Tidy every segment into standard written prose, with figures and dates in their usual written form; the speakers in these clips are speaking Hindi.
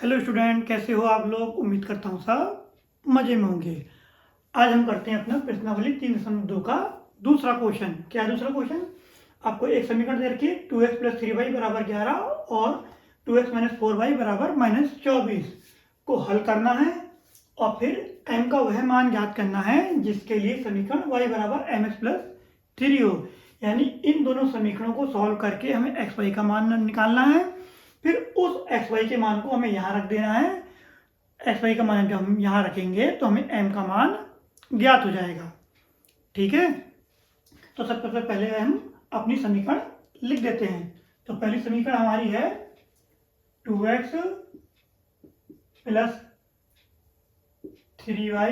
हेलो स्टूडेंट, कैसे हो आप लोग। उम्मीद करता हूँ सब मज़े में होंगे। आज हम करते हैं अपना प्रश्नावली 3.2 का दूसरा क्वेश्चन। क्या है दूसरा क्वेश्चन? आपको एक समीकरण दे रखी है 2x + 3y = 11 और 2x - 4y = -24 को हल करना है और फिर m का वह मान ज्ञात करना है जिसके लिए समीकरण y = mx + 3 हो। यानी इन दोनों समीकरणों को सॉल्व करके हमें xy का मान निकालना है। फिर उस xy के मान को हमें यहाँ रख देना है। xy का मान जब हम यहाँ रखेंगे तो हमें m का मान ज्ञात हो जाएगा। ठीक है, तो सबसे पहले हम अपनी समीकरण लिख देते हैं। तो पहली समीकरण हमारी है 2x + 3y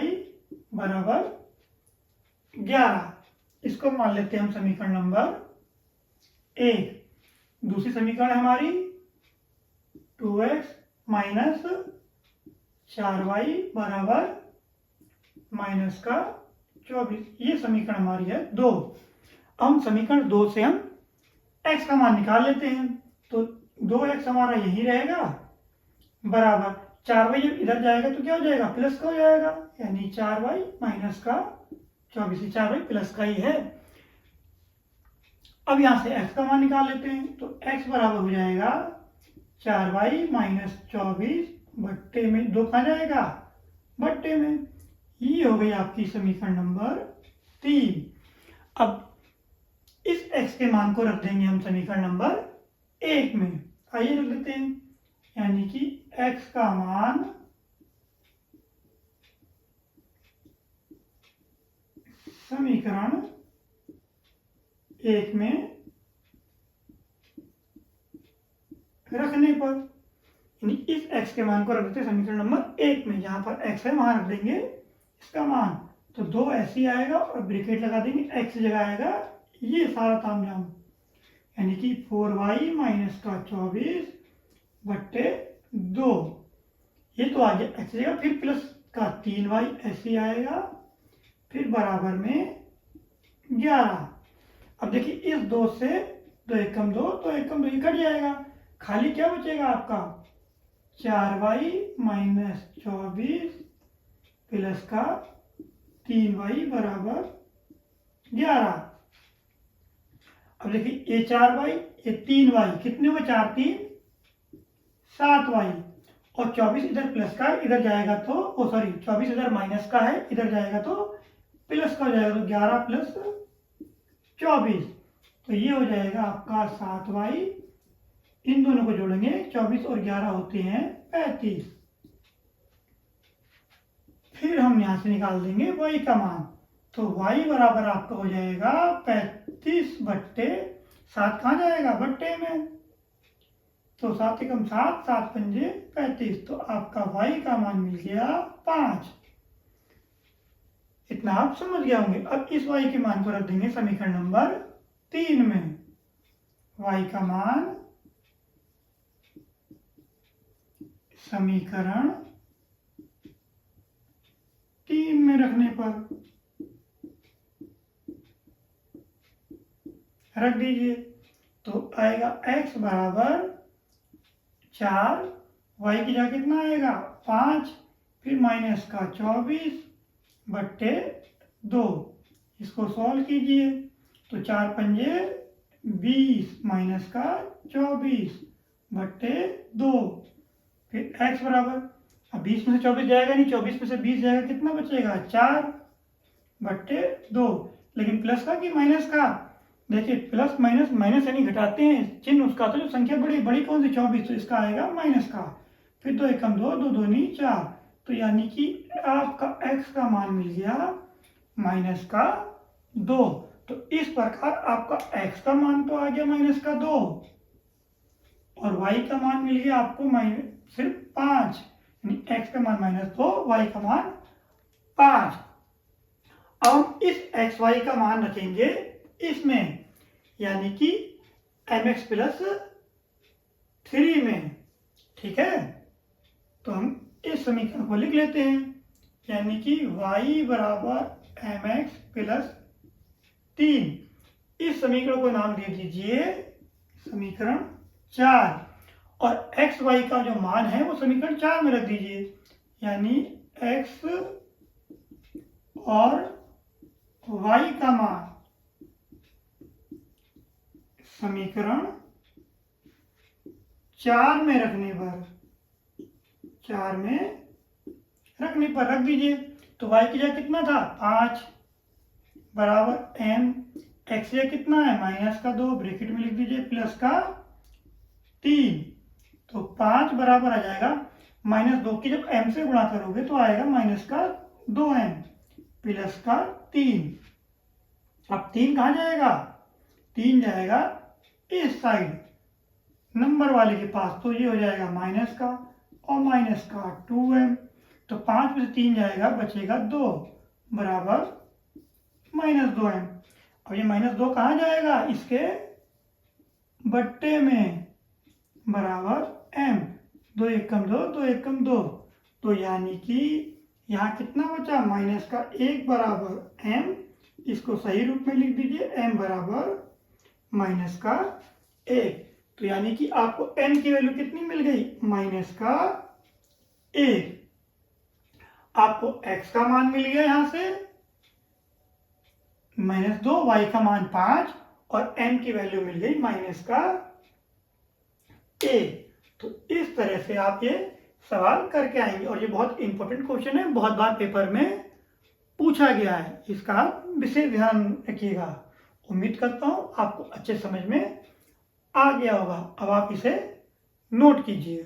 = 11। इसको मान लेते हैं हम समीकरण नंबर 1। दूसरी समीकरण है हमारी 2x - 4y = -24। ये समीकरण हमारी है 2। हम समीकरण 2 से हम x का मान निकाल लेते हैं। तो 2x हमारा यही रहेगा बराबर 4y जब इधर जाएगा तो क्या हो जाएगा, प्लस का हो जाएगा। यानी 4y - 24, 4y प्लस का ही है। अब यहां से x का मान निकाल लेते हैं। तो x बराबर हो जाएगा 4y - 24 बट्टे में 2 कहाँ जाएगा, बट्टे में। ये हो गई आपकी समीकरण नंबर 3। अब इस x के मान को रख देंगे हम समीकरण नंबर 1 में। आइए रख देते हैं। यानी कि x का मान समीकरण 1 में रखने पर, यानी इस x के मान को रख देते हैं समीकरण नंबर 1 में। जहां पर x है वहां रख देंगे इसका मान। तो 2 ऐसे ही आएगा और ब्रैकेट लगा देंगे, x की जगह आएगा ये सारा तामझाम। यानी कि 4y - 24 बट्टे 2। ये तो आ गया x की जगह। फिर प्लस का 3y ऐसे ही आएगा, फिर बराबर में 11। अब देखिए इस 2 से 2 एकम 2, तो एकम 2 कट जाएगा। खाली क्या बचेगा आपका, 4y - 24 प्लस का 3y = 11। अब देखिए ये 4y ये 3y कितने हुए, 4 3 7y और 24 इधर प्लस का इधर जाएगा तो 24 इधर माइनस का है, इधर जाएगा तो प्लस का हो जाएगा। तो 11 + 24, तो ये हो जाएगा आपका 7y। इन दोनों को जोड़ेंगे, 24 और 11 होते हैं 35। फिर हम यहां से निकाल देंगे y का मान। तो y बराबर आपका हो जाएगा 35 बट्टे 7 कहाँ जाएगा, बट्टे में। तो 7 एकम 7, 7 पंजे 35। तो आपका y का मान मिल गया 5। इतना आप समझ गए होंगे। अब इस y के मान को रख देंगे समीकरण नंबर 3 में। y का मान समीकरण 3 में रखने पर रख दीजिए। तो आएगा x बराबर 4, y की जगह कितना आएगा 5, फिर माइनस का 24 बट्टे 2। इसको सॉल्व कीजिए। तो 4 पंजे 20 माइनस का 24 बट्टे 2। फिर x बराबर, अब 20 में से 24 जाएगा नहीं, 24 में से 20 जाएगा, कितना बचेगा 4 बट्टे 2। लेकिन प्लस का कि माइनस का, देखिए प्लस माइनस, माइनस यानी घटाते हैं चिन्ह उसका। तो जो संख्या बड़ी बड़ी कौन सी, 24, तो इसका आएगा माइनस का। फिर 2 एकम 2, 2 दूनी 4। तो यानी कि आपका x का मान मिल गया -2। तो इस प्रकार आपका x का मान तो आ गया -2 और y का मान मिल गया आपको सिर्फ 5। यानी x का मान -2, y का मान 5। अब हम इस xy का मान रखेंगे इसमें, यानी कि mx + 3 में। ठीक है, तो हम इस समीकरण को लिख लेते हैं। यानी कि y = mx + 3। इस समीकरण को नाम दे दीजिए समीकरण 4। और एक्स वाई का जो मान है वो समीकरण 4 में रख दीजिए, यानी एक्स और वाई का मान समीकरण 4 में रखने पर रख दीजिए। तो y की जगह कितना था 5 बराबर m, x जगह कितना है -2, ब्रैकेट में लिख दीजिए प्लस का 3। तो 5 बराबर आ जाएगा -2 की जब m से गुणा करोगे तो आएगा -2m प्लस का 3। अब 3 कहाँ जाएगा, 3 जाएगा इस साइड नंबर वाले के पास, तो ये हो जाएगा माइनस का और माइनस का 2m। तो 5 में से 3 जाएगा, बचेगा 2 बराबर -2m। अब ये -2 कहाँ जाएगा, इसके बट्टे में बराबर m, 2 एकम 2, 2 एकम 2। तो यानी कि यहाँ कितना बचा -1 बराबर m, इसको सही रूप में लिख दीजिए m बराबर -1। तो यानी कि आपको n की वैल्यू कितनी मिल गई -1। आपको x का मान मिल गया यहां से -2, y का मान 5 और m की वैल्यू मिल गई -1। तो इस तरह से आप ये सवाल करके आएंगे और ये बहुत इंपॉर्टेंट क्वेश्चन है, बहुत बार पेपर में पूछा गया है, इसका आप विशेष ध्यान रखिएगा। उम्मीद करता हूं आपको अच्छे समझ में आ गया होगा। अब आप इसे नोट कीजिए।